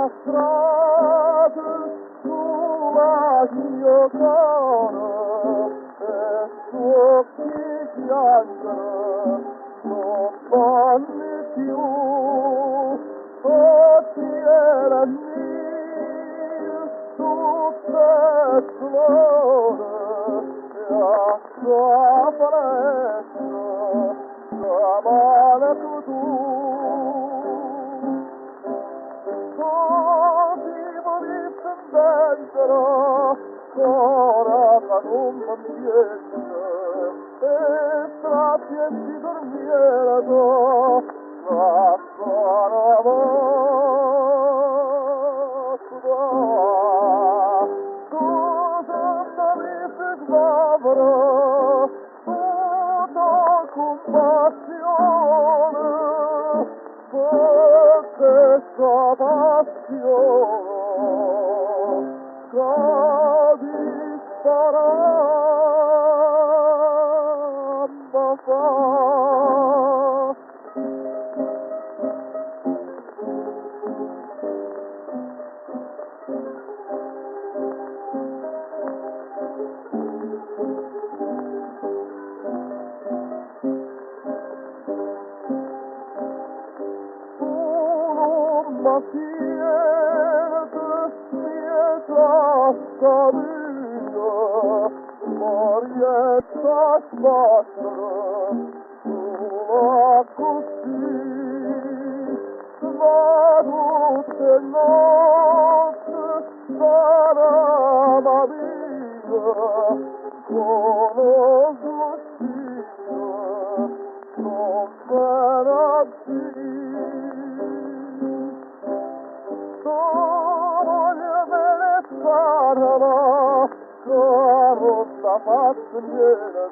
strada sulla mia cara e suo piangere non fanno più oggi era mio tutte flore e a sua fresca trovare tu Dentro, ora che non mi viene, e strappi dormieto, la sua tu sotto mi si sbavro, tutto compassione, perché sta passione. Marietta sbattere sulla così, ma tutte notte sarà la vita come giustizia, non sarà più. La passiera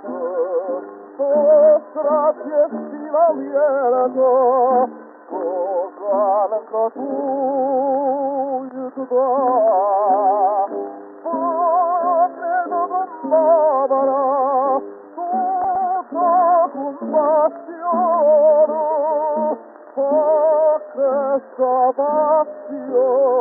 vostra piesti la viera cosa la tu Forne non m'amara tutta compassione perché sta passione